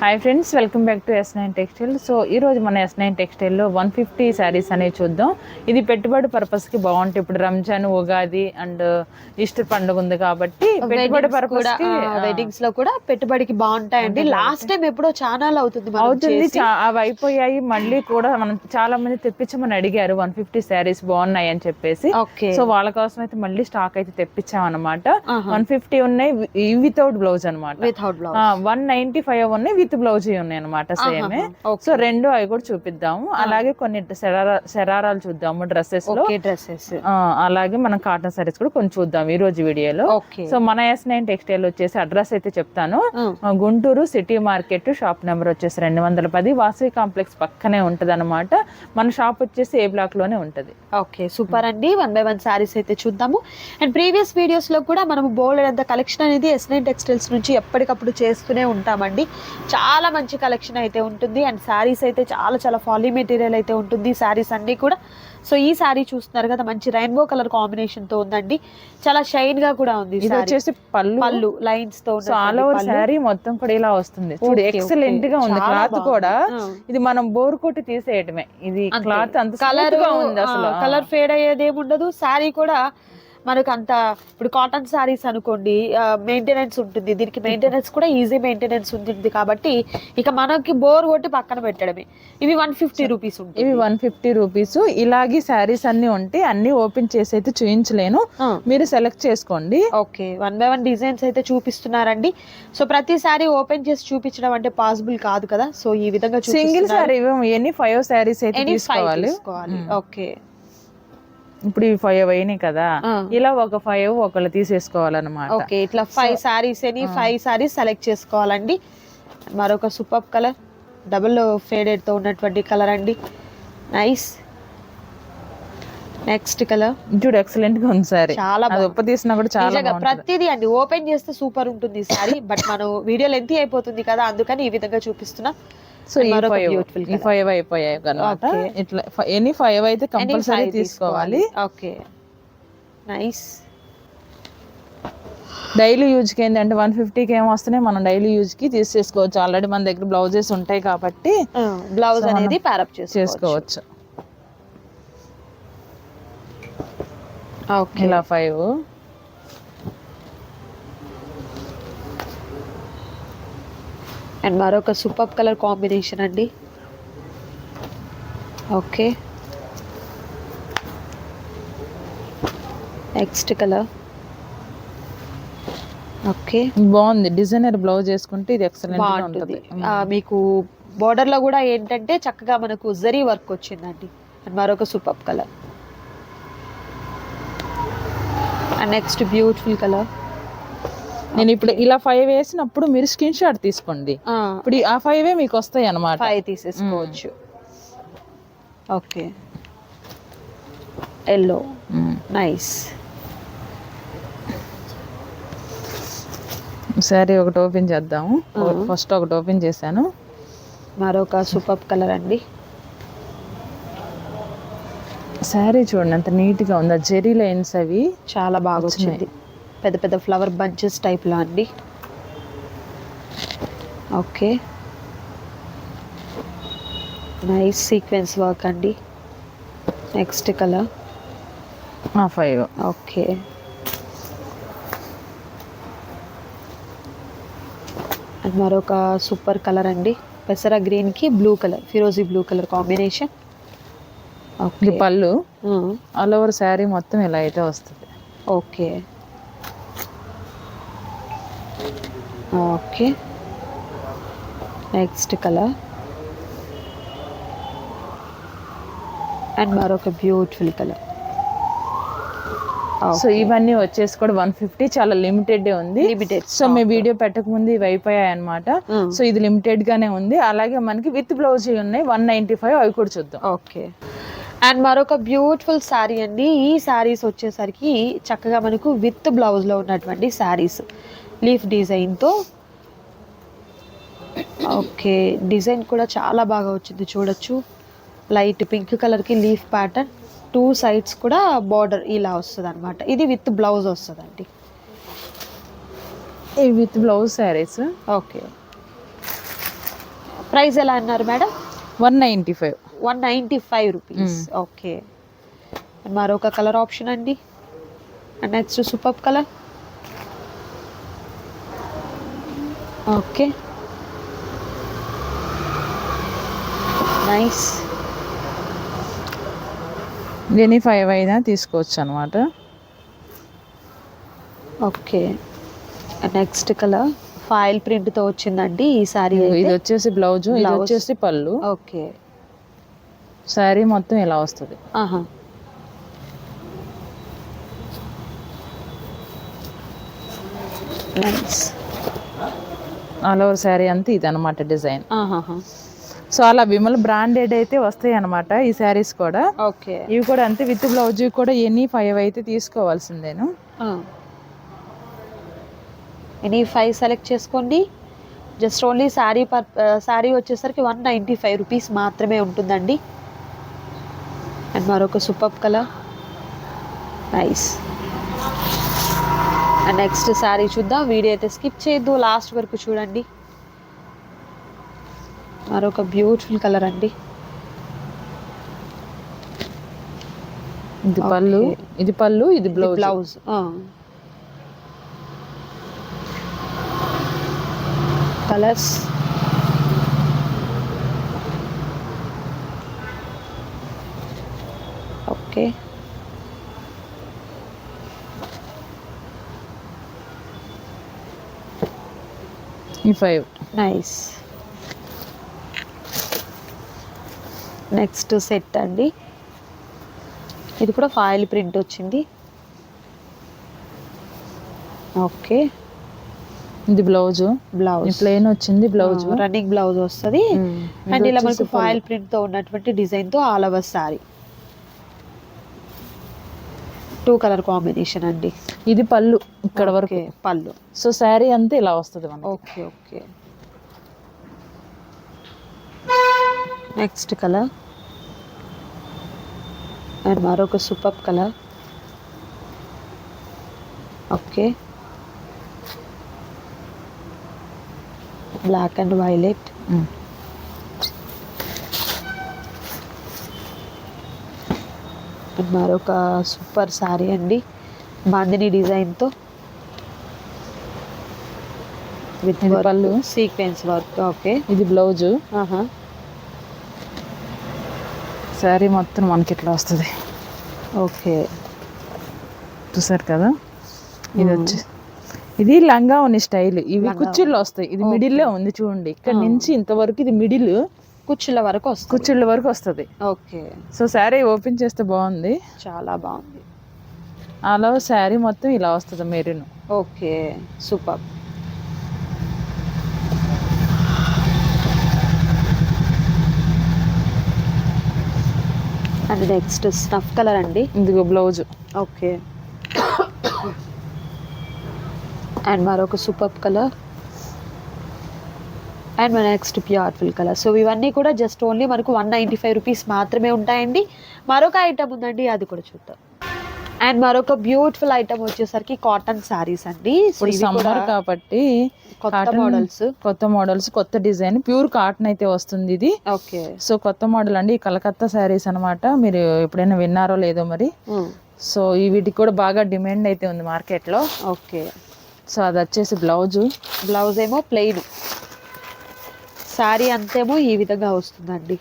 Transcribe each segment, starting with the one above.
Hi friends, welcome back to S9 textile. So ఈరోజు మన S9 టెక్స్టైల్లో 150 saris అనేవి చూద్దాం. ఇది పెట్టుబడి పర్పస్కి బాగుంటాయి. ఇప్పుడు రంజాన్, ఉగాది అండ్ ఈస్టర్ పండుగ ఉంది కాబట్టి పెట్టుబడి పర్పస్కి వెడ్డింగ్స్ లో కూడా పెట్టుబడికి బాగుంటాయండి. లాస్ట్ టైం ఎప్పుడో చాలా అవుతుంది అవి అయిపోయాయి. మళ్ళీ కూడా మనం చాలా మంది తెప్పించమని అడిగారు 150 శారీస్ బాగున్నాయి అని చెప్పేసి. సో వాళ్ళ కోసం అయితే మళ్ళీ స్టాక్ అయితే తెప్పించాం అనమాట. 150 ఉన్నాయి వితౌట్ బ్లౌజ్ అనమాట. 195 ఉన్నాయి విత్ బ్లౌజ్ ఉన్నాయి అనమాట. సేమ్. సో రెండు అవి కూడా చూపిద్దాము. అలాగే కొన్ని శరారాలు చూద్దాము డ్రెస్సెస్ లో. అలాగే మనం కాటన్ సారీస్ కూడా కొన్ని చూద్దాం ఈ రోజు వీడియోలో. సో మన S9 టెక్స్టైల్ వచ్చేసి అడ్రస్ అయితే చెప్తాను. Guntur city market, shop number వచ్చేసి 210, వాసవి కాంప్లెక్స్ పక్కనే ఉంటది అనమాట. మన షాప్ వచ్చేసి ఏ బ్లాక్ లోనే ఉంటది. ఓకే, సూపర్ అండి. 1 by 1 సారీస్ అయితే చూద్దాము. అండ్ ప్రీవియస్ వీడియోస్ లో కూడా మనం బోల్డ్ అంత కలెక్షన్ అనేది S9 టెక్స్టైల్స్ నుంచి ఎప్పటికప్పుడు చేస్తూనే ఉంటామండి. చాలా మంచి కలెక్షన్ అయితే ఉంటుంది. అండ్ శారీస్ అయితే చాలా ఫాలీ మెటీరియల్ అయితే ఉంటుంది శారీస్ అన్ని కూడా. సో ఈ శారీ చూస్తున్నారు కదా, మంచి రెయిన్బో కలర్ కాంబినేషన్ తో ఉందండి. చాలా షైన్ గా కూడా ఉంది. ఇది వచ్చేసి పళ్ళు లైన్స్ తో ఆల్ ఓవర్ శారీ మొత్తం కూడా ఇలా వస్తుంది. చూడు, ఎక్సలెంట్ గా ఉంది. క్లాత్ కూడా ఇది మనం బోర్ కొట్టి తీసేయటమే. ఇది క్లాత్ అంత కలర్ గా ఉంది. అసలు కలర్ ఫేడ్ అయ్యేది ఏముండదు. శారీ కూడా మనకు అంత, ఇప్పుడు కాటన్ శారీస్ అనుకోండి మెయింటెనెన్స్ ఉంటుంది, దీనికి మెయింటెనెన్స్ కూడా ఈజీ మెయింటెనెన్స్ ఉంటుంది కాబట్టి ఇక మనకి బోర్ కొట్టి పక్కన పెట్టడమే. ఇవి 150 రూపీస్ ఉంటాయి. ఇవి 150 రూపీస్. ఇలాగే శారీస్ అన్ని ఉంటాయి. అన్ని ఓపెన్ చేసి అయితే చూపించలేను, మీరు సెలెక్ట్ చేసుకోండి. ఓకే, 1 by 1 డిజైన్స్ అయితే చూపిస్తున్నారండి. సో ప్రతి సారీ ఓపెన్ చేసి చూపించడం అంటే పాసిబుల్ కాదు కదా. సో ఈ విధంగా సింగిల్ సారీ ఎన్ని 5 శారీస్ అయితే తీసుకోవాలి. ఓకే, ఇప్పుడు ఇవి 5 అయినాయి కదా, ఇలా ఒక 5 ఒకళ్ళు తీసేసుకోవాలన్నమాట. ఓకే, ఇట్లా 5 సారీస్ అని 5 సారీస్ సెలెక్ట్ చేసుకోవాలండి. మరొక సూపర్ కలర్, డబుల్ ఫేడెడ్ తో ఉన్నటువంటి కలర్ అండి. నైస్. నెక్స్ట్ కలర్ చూడు, ఎక్సలెంట్ గా ఉంది సారీ. చాలా ఉప్పు తీసినా కూడా చాలా ప్రతిదీ అండి ఓపెన్ చేస్తే సూపర్ ఉంటుంది సారీ. బట్ మనం వీడియో లెంత్ అయిపోతుంది కదా, అందుకని ఈ విధంగా చూపిస్తున్నా. సో ఈ 5 అయిపోయాయి అనమాట. ఇట్లా ఎనీ 5 అయితే కంపల్సరీ తీసుకోవాలి. Okay, nice. డైలీ యూజ్ కి ఏంటంటే 150కి ఏమో వస్తున్నాయి, మనం డైలీ యూజ్ కి తీసేసుకోవచ్చు. ఆల్రెడీ మన దగ్గర బ్లౌజెస్ ఉంటాయి కాబట్టి బ్లౌజ్ అనేది ప్యారప్ చేసుకోవచ్చు. ఓకే, ఇలా 5. అండ్ మరొక సూపర్ కలర్ కాంబినేషన్ అండి. Okay, next colour. ఓకే, బాగుంది. డిజైనర్ బ్లౌజ్ వేసుకుంటే ఇది ఎక్సలెంట్ గా ఉంటుంది. మీకు బోర్డర్ లో కూడా ఏంటంటే చక్కగా మనకు జరీ వర్క్ వచ్చిందండి. అండ్ మరొక super colour. And next beautiful colour. నేను ఇప్పుడు ఇలా 5 వేసినప్పుడు మీరు స్క్రీన్ షాట్ తీసుకోండి. ఇప్పుడు ఆ 5 మీకు వస్తాయి అన్నమాట. 5 తీసేసుకోవచ్చు. Okay, yellow. నైస్. సరే, ఒకటి ఓపెన్ చేద్దాము. ఫస్ట్ ఒకటి ఓపెన్ చేశాను. మరొక సూపర్ కలర్ అండి. శారీ చూడండి ఎంత నీట్ గా ఉంది. జెరీ లైన్స్ అవి చాలా బాగా వచ్చింది. పెద్ద పెద్ద ఫ్లవర్ బంచెస్ టైప్ లో అండి. ఓకే, నైస్ సీక్వెన్స్ వర్క్ అండి. Next colour 5. ఓకే, అండ్ మరొక సూపర్ కలర్ అండి. పెసర గ్రీన్ కి బ్లూ కలర్, ఫిరోజీ blue colour combination. Okay, pallu all over sari మొత్తం ఇలా అయితే వస్తుంది. Okay, okay, next colour. And మరొక బ్యూటిఫుల్ కలర్. సో ఇవన్నీ వచ్చేసి కూడా 150, చాలా లిమిటెడ్ ఉంది. సో మీ వీడియో పెట్టక ముందు ఇవి అయిపోయాయి అనమాట. సో ఇది లిమిటెడ్ గానే ఉంది. అలాగే మనకి విత్ బ్లౌజ్ ఉన్నాయి 195, అవి కూడా చూద్దాం. ఓకే, అండ్ మరొక బ్యూటిఫుల్ శారీ అండి. ఈ శారీస్ వచ్చేసరికి చక్కగా మనకు విత్ బ్లౌజ్ లో ఉన్నటువంటి శారీస్, లీఫ్ డిజైన్ తో. ఓకే, డిజైన్ కూడా చాలా బాగా వచ్చింది చూడొచ్చు. లైట్ పింక్ కలర్ కి లీఫ్ ప్యాటర్న్, 2 సైడ్స్ కూడా బార్డర్ ఇలా వస్తుంది అనమాట. ఇది విత్ బ్లౌజ్ వస్తుందండి. With blouse saris. Okay, price ఎలా అన్నారు మేడం? 195. 195 రూపీస్. ఓకే. మరొక కలర్ ఆప్షన్ అండి. And next super colour. Okay, nice. దీని 5 అయినా తీసుకోవచ్చు అనమాట. Okay, next colour foil print తో వచ్చిందండి ఈ సారీ. ఇది వచ్చేసి బ్లౌజ్, ఇది వచ్చేసి పళ్ళు. ఓకే, సారీ మొత్తం ఇలా వస్తుంది. ఆహా, నైస్. ఆల్ ఓవర్ శారీ అంతా ఇది అనమాట డిజైన్. ఆహాహా. సో అలా విమల్ బ్రాండెడ్ అయితే వస్తాయి అనమాట ఈ శారీస్ కూడా. ఓకే, ఇవి కూడా అంతే, విత్ బ్లౌజ్ కూడా ఎనీ 5 అయితే తీసుకోవాల్సిందేను. ఎనీ 5 సెలెక్ట్ చేసుకోండి. జస్ట్ ఓన్లీ శారీ వచ్చేసరికి 195 రూపీస్ మాత్రమే ఉంటుందండి. అండ్ మరొక super colour, nice. And next sari చూద్దాం. వీడియో అయితే స్కిప్ చేయొద్దు, లాస్ట్ వరకు చూడండి. మరొక బ్యూటిఫుల్ కలర్ అండి. ఇది పళ్ళు, ఇది పళ్ళు, ఇది బ్లౌజ్. Colours okay. ఈ 5. నైస్. నెక్స్ట్ సెట్ అండి. ఇది కూడా ఫాయిల్ ప్రింట్ వచ్చింది. ఓకే, ఇది బ్లౌజ్ ప్లెయిన్ వచ్చింది, బ్లౌజ్ రన్నింగ్ బ్లౌజ్ వస్తుంది. అండ్ ఇలా మనకు ఫాయిల్ ప్రింట్ తో ఉన్నటువంటి డిజైన్ తో all over sorry 2 colour combination అండి. ఇది పళ్ళు ఇక్కడ వరకు పళ్ళు. సో శారీ అంతా ఇలా వస్తుంది మనకి. Okay okay. Next colour and మరొక super colour. Okay, black and violet. మరొక సూపర్ సారీ అండి, బాందిని డిజైన్తో with pallu sequins work. Okay, ఇది బ్లౌజ్. శారీ మొత్తం మనకి ఇట్లా వస్తుంది. ఓకే, చూసారు కదా. ఇది వచ్చి ఇది లంగా ఉన్న స్టైల్. ఇవి కుచ్చిళ్ళు వస్తాయి. ఇది మిడిల్లో ఉంది చూడండి, ఇక్కడ నుంచి ఇంతవరకు ఇది మిడిల్ కుచ్చుల వరకు వస్తుంది. ఓకే, సో శారీ ఓపెన్ చేస్తే బాగుంది, చాలా బాగుంది. అలా శారీ మొత్తం ఇలా వస్తుంది maroon. Okay, super. And next snuff colour అండి. ఇదిగో బ్లౌజ్. ఓకే, అండ్ మరొక సూపర్ కలర్ అండ్ మన నెక్స్ట్ బ్యూటిఫుల్ కలర్. సో ఇవన్నీ కూడా జస్ట్ ఓన్లీ మనకు 195 రూపీస్ మాత్రమే ఉంటాయండి. మరొక ఐటమ్ ఉందండి, అది కూడా చూద్దాం. అండ్ మరొక బ్యూటిఫుల్ ఐటమ్ వచ్చేసరికి కాటన్ సారీస్ అండి. సమ్మర్ కాబట్టి కొత్త మోడల్స్ కొత్త డిజైన్ ప్యూర్ కాటన్ అయితే వస్తుంది ఇది. ఓకే, సో కొత్త మోడల్ అండి, కలకత్తా శారీస్ అనమాట. మీరు ఎప్పుడైనా విన్నారో లేదో మరి. సో ఈ వీటికి కూడా బాగా డిమాండ్ అయితే ఉంది మార్కెట్ లో. ఓకే, సో అది వచ్చేసి బ్లౌజ్ ఏమో ప్లెయిన్, శారీ అంతేమో ఈ విధంగా వస్తుందండి.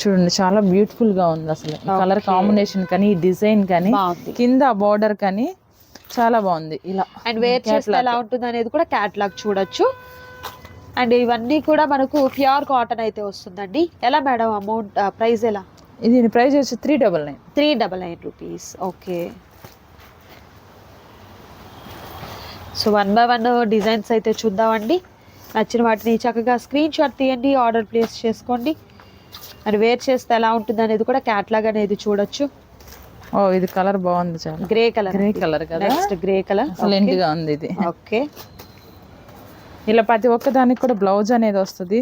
చూడండి చాలా బ్యూటిఫుల్ గా ఉంది అసలు. కలర్ కాంబినేషన్ కానీ ఈ డిజైన్ కానీ కింద బార్డర్ కానీ చాలా బాగుంది ఇలా. అండ్ వేర్ చేస్తే ఎలా ఉంటుంది అనేది కూడా క్యాటలాగ్ చూడొచ్చు. అండ్ ఇవన్నీ కూడా మనకు ప్యూర్ కాటన్ అయితే వస్తుందండి. ఎలా మేడం అమౌంట్ ప్రైస్ ఎలా? ఇది ప్రైస్ వచ్చి 399. 399 rupees. Okay, so 1 by 1 designs అయితే చూద్దామండి. నచ్చిన వాటిని చక్కగా స్క్రీన్ షాట్ తీయండి, ఆర్డర్ ప్లేస్ చేసుకోండి. అండ్ వేర్ చేస్తే ఎలా ఉంటుంది అనేది కూడా క్యాటలాగ్ అనేది చూడొచ్చు. ఓ ఇది కలర్ బాగుంది, చాలా గ్రే కలర్ కదా. నెక్స్ట్ గ్రే కలర్ ఎక్సలెంట్ గా ఉంది ఇది. ఓకే, ఇలా ప్రతి ఒక్క దానికి కూడా బ్లౌజ్ అనేది వస్తుంది.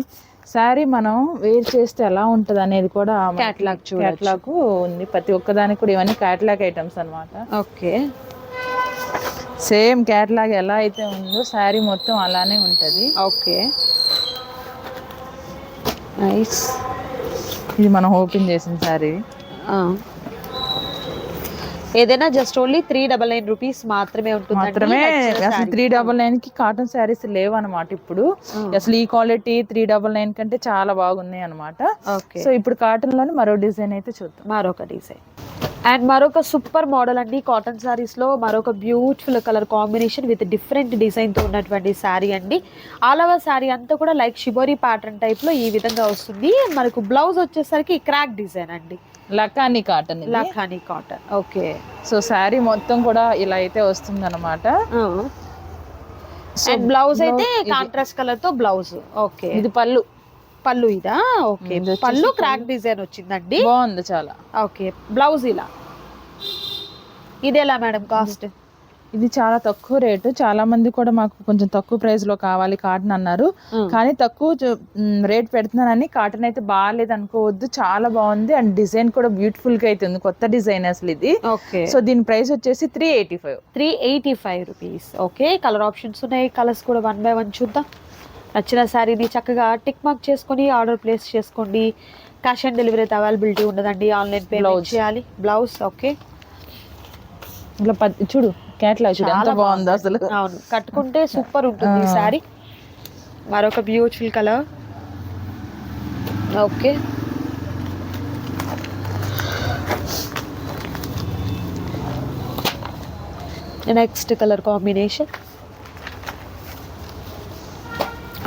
శారీ మనం వేర్ చేస్తే ఎలా ఉంటుంది అనేది కూడా క్యాటలాగ్ ఉంది. ప్రతి ఒక్క దానికి కూడా ఇవన్నీ క్యాటలాగ్ ఐటమ్స్ అన్నమాట. ఓకే, సేమ్ క్యాటలాగ్ ఎలా అయితే ఉందో శారీ మొత్తం అలానే ఉంటుంది. Okay, nice. ఇది మనం ఓపెన్ చేసిన సారీ. ఏదైనా జస్ట్ ఓన్లీ 399 రూపీస్ మాత్రమే ఉంటుంది. మాత్రమే. అసలు 399 కి కాటన్ శారీస్ లేవు అనమాట ఇప్పుడు. అసలు ఈ క్వాలిటీ 399 కంటే చాలా బాగున్నాయి అనమాట. సో ఇప్పుడు కాటన్ లోనే మరో డిజైన్ అయితే చూద్దాం. మరొక డిజైన్ అండ్ మరొక సూపర్ మోడల్ అండి. కాటన్ సారీస్ లో మరొక beautiful colour combination with different design తో ఉన్నటువంటి శారీ అండి. ఆల్ ఓవర్ శారీ అంతా కూడా లైక్ షిబోరి ప్యాటర్న్ టైప్ లో ఈ విధంగా వస్తుంది. మనకు బ్లౌజ్ వచ్చేసరికి క్రాక్ డిజైన్ అండి. Lakhani cotton. Lakhani cotton. Okay. So sari మొత్తం కూడా ఇలా అయితే వస్తుంది అనమాట. అండ్ బ్లౌజ్ అయితే కాంట్రాస్ట్ కలర్ తో బ్లౌజ్. ఓకే. ఇది పళ్ళు. పళ్ళు ఇదా? ఓకే. పళ్ళు క్రాక్ డిజైన్ వచ్చిందండి. బాగుంది చాలా. ఓకే. బ్లౌజ్ ఇలా. ఇది ఎలా మేడం కాస్ట్? ఇది చాలా తక్కువ రేటు. చాలా మంది కూడా మాకు కొంచెం తక్కువ ప్రైస్ లో కావాలి కాటన్ అన్నారు. కానీ తక్కువ రేట్ పెడుతున్నానని కాటన్ అయితే బాగాలేదు అనుకోవద్దు, చాలా బాగుంది. అండ్ డిజైన్ కూడా బ్యూటిఫుల్ గా అయితే ఉంది, కొత్త డిజైన్ అసలు ఇది. ఓకే. సో దీని ప్రైస్ వచ్చేసి 385 రూపీస్. ఓకే. కలర్ ఆప్షన్స్ ఉన్నాయి. కలర్స్ కూడా 1 by 1 చూద్దాం. నచ్చిన శారీని చక్కగా టిక్ మార్క్ చేసుకొని ఆర్డర్ ప్లేస్ చేసుకోండి. క్యాష్ ఆన్ డెలివరీ అయితే అవైలబిలిటీ ఉండదండి, ఆన్లైన్ పేమెంట్ చేయాలి. Blouse okay. ఇట్లా చూడు క్యాట్లాగ్ చూడు ఎంత బాగుంది అసలు. అవును, కట్టుకుంటే సూపర్ ఉంటుంది ఈ శారీ. మరొక beautiful colour. Okay. Next colour combination.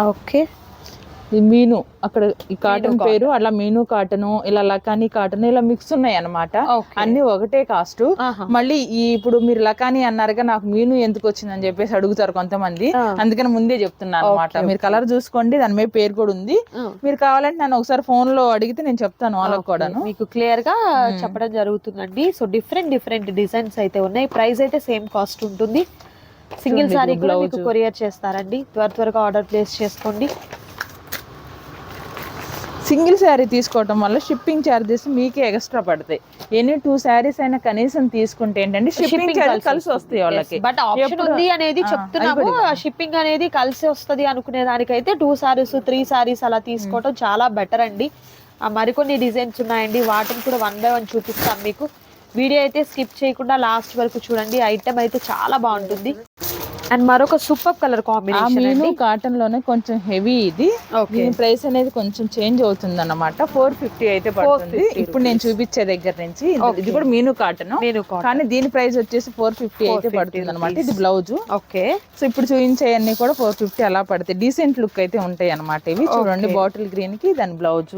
Okay. ఈ మీను అక్కడ ఈ కాటన్ పేరు అట్లా మీను కాటన్, ఇలా లకానీ కాటన్, ఇలా మిక్స్ ఉన్నాయి అన్నమాట. అన్ని ఒకటే కాస్ట్. మళ్ళీ ఇప్పుడు మీరు లకానీ అన్నారుగా, నాకు మీను ఎందుకు వచ్చిందని చెప్పేసి అడుగుతారు కొంతమంది, అందుకని ముందే చెప్తున్నాను అనమాట. మీరు కలర్ చూసుకోండి, దాని మీద పేరు కూడా ఉంది. మీరు కావాలంటే నన్ను ఒకసారి ఫోన్ లో అడిగితే నేను చెప్తాను వాళ్ళకి కూడా, మీకు క్లియర్ గా చెప్పడం జరుగుతుందండి. సో డిఫరెంట్ డిజైన్స్ అయితే ఉన్నాయి. ప్రైస్ అయితే సేమ్ కాస్ట్ ఉంటుంది. సింగిల్ సారీ కూడా మీకు కొరియర్ చేస్తారండి. త్వరగా ఆర్డర్ ప్లేస్ చేసుకోండి. సింగిల్ శారీ తీసుకోవటం వల్ల షిప్పింగ్ ఛార్జెస్ మీకే ఎక్స్ట్రా పడతాయి. ఎన్ని 2 శారీస్ అయినా కనీసం తీసుకుంటే ఏంటంటే షిప్పింగ్ ఛార్జెస్ కలిసి వస్తాయి వాళ్ళకి. బట్ ఆప్షన్ ఉంది అనేది చెప్తున్నాము. షిప్పింగ్ అనేది కలిసి వస్తుంది అనుకునే దానికైతే 2 సారీస్ 3 సారీస్ అలా తీసుకోవడం చాలా బెటర్ అండి. మరికొన్ని డిజైన్స్ ఉన్నాయండి, వాటిని కూడా 1 by 1 చూపిస్తాం మీకు. వీడియో అయితే స్కిప్ చేయకుండా లాస్ట్ వరకు చూడండి. ఐటమ్ అయితే చాలా బాగుంటుంది. అండ్ మరొక సూపర్ కలర్ కాంబినేషన్ కాటన్ లోనే కొంచెం హెవీ ఇది. దీని ప్రైస్ అనేది కొంచెం చేంజ్ అవుతుంది అన్నమాట. 450 అయితే పడుతుంది ఇప్పుడు నేను చూపించే దగ్గర నుంచి. ఇది కూడా మీను కాటన్, కానీ దీని ప్రైస్ వచ్చేసి 450 అయితే పడుతుంది అనమాట. ఇది బ్లౌజ్. ఓకే. సో ఇప్పుడు చూపించే అన్ని కూడా 450 అలా పడతాయి. డీసెంట్ లుక్ అయితే ఉంటాయి అనమాట ఇవి. చూడండి బాటిల్ గ్రీన్ కి దాని బ్లౌజ్.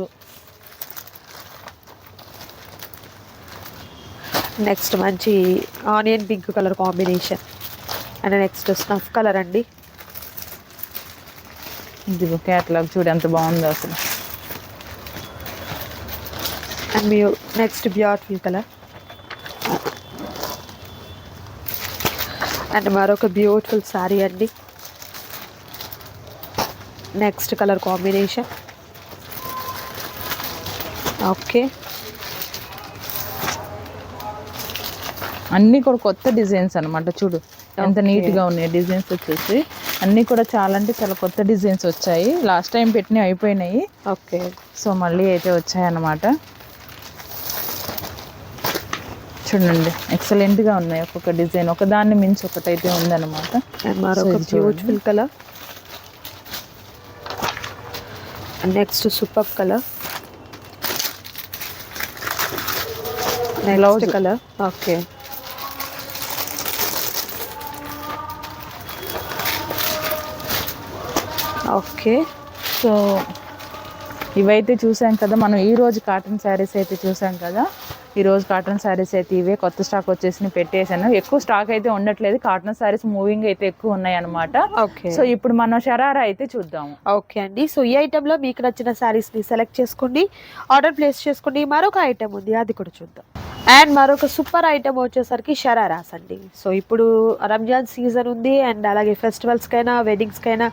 నెక్స్ట్ మంచి onion pink colour combination. And next snuff colour అండి. ఇది క్యాట్లాగ్ చూడు ఎంత బాగుందో అసలు. And me next beautiful colour. And మరొక బ్యూటిఫుల్ శారీ అండి. Next colour combination. ఓకే. అన్ని కూడా కొత్త డిజైన్స్ అనమాట. చూడు ఎంత నీట్ గా ఉన్నాయి డిజైన్స్ వచ్చేసి. అన్ని కూడా చాలా అంటే చాలా కొత్త డిజైన్స్ వచ్చాయి. లాస్ట్ టైం పెట్టినవి అయిపోయినాయి. ఓకే. సో మళ్ళీ అయితే వచ్చాయి అన్నమాట. చూడండి ఎక్సలెంట్ గా ఉన్నాయి. ఒక్కొక్క డిజైన్ ఒకదాన్ని మించి ఒకటైతే ఉందన్నమాట. Beautiful colour. Next super colour. Next colour. Okay. Okay. So ఇవైతే చూసాం కదా మనం. ఈ రోజు కాటన్ శారీస్ అయితే చూసాం కదా. ఈ రోజు కాటన్ శారీస్ అయితే ఇవే. కొత్త స్టాక్ వచ్చేసి పెట్టేసాను. ఎక్కువ స్టాక్ అయితే ఉండట్లేదు. కాటన్ శారీస్ మూవింగ్ అయితే ఎక్కువ ఉన్నాయి అనమాట. ఓకే. సో ఇప్పుడు మనం షరారా అయితే చూద్దాము. ఓకే అండి. సో ఈ ఐటమ్ లో మీకు నచ్చిన శారీస్ ని సెలెక్ట్ చేసుకోండి, ఆర్డర్ ప్లేస్ చేసుకోండి. మరొక ఐటమ్ ఉంది, అది కూడా చూద్దాం. అండ్ మరొక సూపర్ ఐటమ్ వచ్చేసరికి షరారాస్ అండి. సో ఇప్పుడు రంజాన్ సీజన్ ఉంది. అండ్ అలాగే ఫెస్టివల్స్కైనా వెడ్డింగ్స్కైనా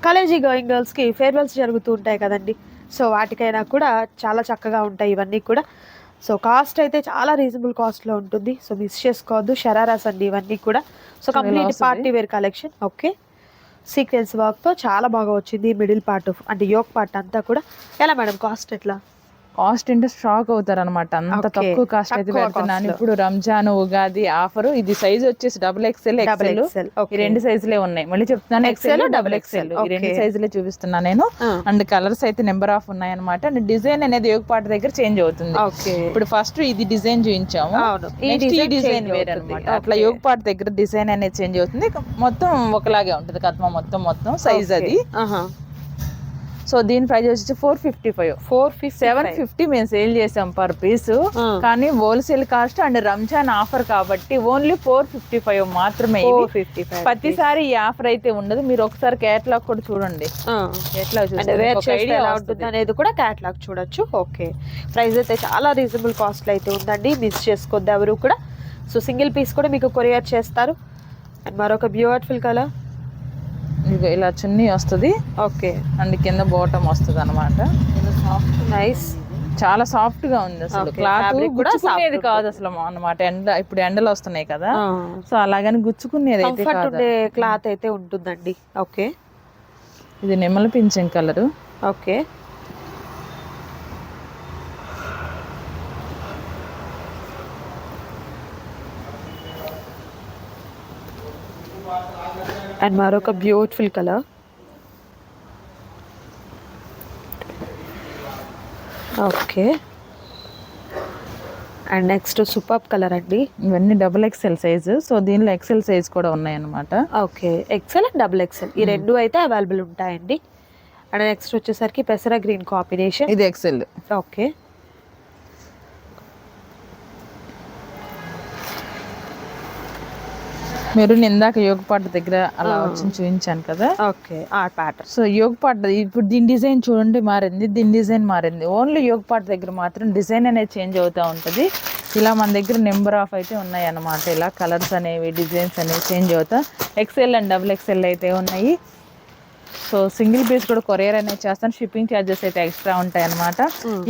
కాలేజీ గోయింగ్ గర్ల్స్కి ఫేర్వెల్స్ జరుగుతూ ఉంటాయి కదండి. సో వాటికైనా కూడా చాలా చక్కగా ఉంటాయి ఇవన్నీ కూడా. సో కాస్ట్ అయితే చాలా రీజనబుల్ కాస్ట్లో ఉంటుంది. సో మిస్ చేసుకోవద్దు. షరారాస్ అండి ఇవన్నీ కూడా. So complete party wear collection. Okay. Sequence work తో చాలా బాగా వచ్చింది. మిడిల్ పార్ట్ అంటే యోక్ పార్ట్ అంతా కూడా. ఎలా మేడం కాస్ట్ ఎట్లా? కాస్ట్ అంటే షాక్ అవుతారు అనమాట, అంత తక్కువ కాస్ట్ అయితే పెడుతున్నాను. ఇప్పుడు రంజాన్ ఉగాది ఆఫర్. ఇది సైజ్ వచ్చేసి XXL XL ఈ రెండు సైజులే ఉన్నాయి. మళ్ళీ చెప్తున్నాను XL XXL ఈ రెండు సైజులే చూపిస్తున్నా నేను. అండ్ కలర్స్ అయితే నెంబర్ ఆఫ్ ఉన్నాయి అనమాట. అండ్ డిజైన్ అనేది యోగ పాట దగ్గర చేంజ్ అవుతుంది. ఇప్పుడు ఫస్ట్ ఇది డిజైన్ చూపించాము, నెక్స్ట్ ఈ డిజైన్ వేరే అనమాట. అట్లా యోగ పాట దగ్గర డిజైన్ అనేది చేంజ్ అవుతుంది. మొత్తం ఒకలాగే ఉంటుంది కథ మొత్తం సైజ్ అది. సో దీని ప్రైస్ వచ్చి 455 750 మేము సేల్ చేసాం పర్ పీస్. కానీ wholesale cost and Ramzan offer కాబట్టి ఓన్లీ 455 మాత్రమే. ప్రతిసారి ఈ ఆఫర్ అయితే ఉండదు. మీరు ఒకసారి కేటలాగ్ కూడా చూడండి, అనేది కూడా కేటలాగ్ చూడొచ్చు. ఓకే, ప్రైస్ అయితే చాలా రీజనబుల్ కాస్ట్ అయితే ఉందండి, మిస్ చేసుకోవద్దు ఎవరు కూడా. సో సింగిల్ పీస్ కూడా మీకు కొరియర్ చేస్తారు. అండ్ మరొక బ్యూటిఫుల్ కలర్, ఇలా చున్నీ వస్తుంది. ఓకే, అండ్ కింద బాటమ్ వస్తుంది అనమాట. నైస్, చాలా సాఫ్ట్ గా ఉంది అసలు. క్లాత్ గుచ్చుకునేది కాదు అసలు అనమాట. ఇప్పుడు ఎండలు వస్తున్నాయి కదా, సో అలాగని గుచ్చుకునేది అయితే కాదు. క్లాత్ అయితే ఉంటుందండి. ఓకే, ఇది నెమలి పింఛం కలరు. ఓకే, అండ్ మరొక beautiful colour. Okay, and next super colour అండి. ఇవన్నీ XXL సైజు. సో దీనిలో XL సైజ్ కూడా ఉన్నాయి అనమాట. ఓకే, XL అండ్ XXL ఈ రెండు అయితే అవైలబుల్ ఉంటాయండి. అండ్ నెక్స్ట్ వచ్చేసరికి పెసర గ్రీన్ కాంబినేషన్, ఇది XL. ఓకే, మీరు ఇందాక యోగ పాట దగ్గర అలా వచ్చి చూపించాను కదా. ఓకే, ఆ ప్యాటర్న్. సో యోగ పాట ఇప్పుడు దీని డిజైన్ చూడండి మారింది, దీని డిజైన్ మారింది. ఓన్లీ యోగ పాట దగ్గర మాత్రం డిజైన్ అనేది చేంజ్ అవుతూ ఉంటుంది. ఇలా మన దగ్గర నెంబర్ ఆఫ్ అయితే ఉన్నాయి అన్నమాట. ఇలా కలర్స్ అనేవి డిజైన్స్ అనేవి చేంజ్ అవుతా. XL అండ్ XXL అయితే ఉన్నాయి. సో సింగిల్ పీస్ కూడా కొరియర్ అనేది చేస్తాను. షిప్పింగ్ ఛార్జెస్ అయితే ఎక్స్ట్రా ఉంటాయి అనమాట.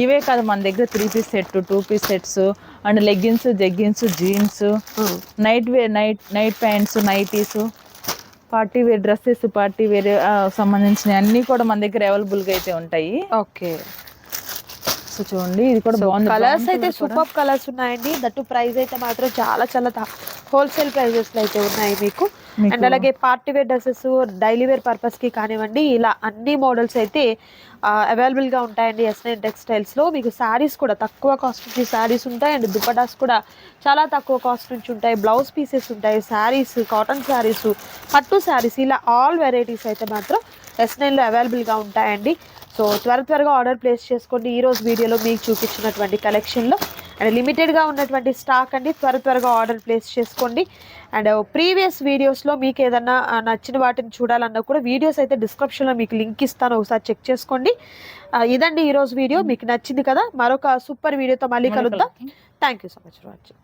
ఇవే కాదు మన దగ్గర 3 piece set, 2 piece sets and leggings, jeggings, jeans, night wear, night pants, nighties, party wear dresses, party wear సంబంధించిన అన్ని కూడా మన దగ్గర అవైలబుల్గా అయితే ఉంటాయి. ఓకే, సో చూడండి ఇది కూడా బాగుంది. కలర్స్ అయితే సూపర్ కలర్స్ ఉన్నాయండి. దట్టు ప్రైస్ అయితే మాత్రం చాలా చాలా హోల్సేల్ ప్రైజెస్ లో అయితే ఉన్నాయి మీకు. అండ్ అలాగే party wear dresses, daily wear purpose కి కానివ్వండి, ఇలా అన్ని మోడల్స్ అయితే అవైలబుల్ గా ఉంటాయండి S9 టెక్స్టైల్స్ లో. మీకు శారీస్ కూడా తక్కువ కాస్ట్ నుంచి శారీస్ ఉంటాయి. అండ్ దుపటాస్ కూడా చాలా తక్కువ కాస్ట్ నుంచి ఉంటాయి. బ్లౌజ్ పీసెస్ ఉంటాయి, శారీస్, కాటన్ శారీస్, పట్టు శారీస్, ఇలా ఆల్ వెరైటీస్ అయితే మాత్రం S9 లో అవైలబుల్ గా ఉంటాయండి. సో త్వరగా ఆర్డర్ ప్లేస్ చేసుకోండి. ఈరోజు వీడియోలో మీకు చూపించినటువంటి కలెక్షన్లో అండ్ లిమిటెడ్గా ఉన్నటువంటి స్టాక్ అండి. త్వరగా ఆర్డర్ ప్లేస్ చేసుకోండి. అండ్ ప్రీవియస్ వీడియోస్లో మీకు ఏదన్నా నచ్చిన వాటిని చూడాలన్నా కూడా వీడియోస్ అయితే డిస్క్రిప్షన్లో మీకు లింక్ ఇస్తాను, ఒకసారి చెక్ చేసుకోండి. ఇదండి ఈరోజు వీడియో. మీకు నచ్చింది కదా, మరొక సూపర్ వీడియోతో మళ్ళీ కలుద్దాం. Thank you so much for watching.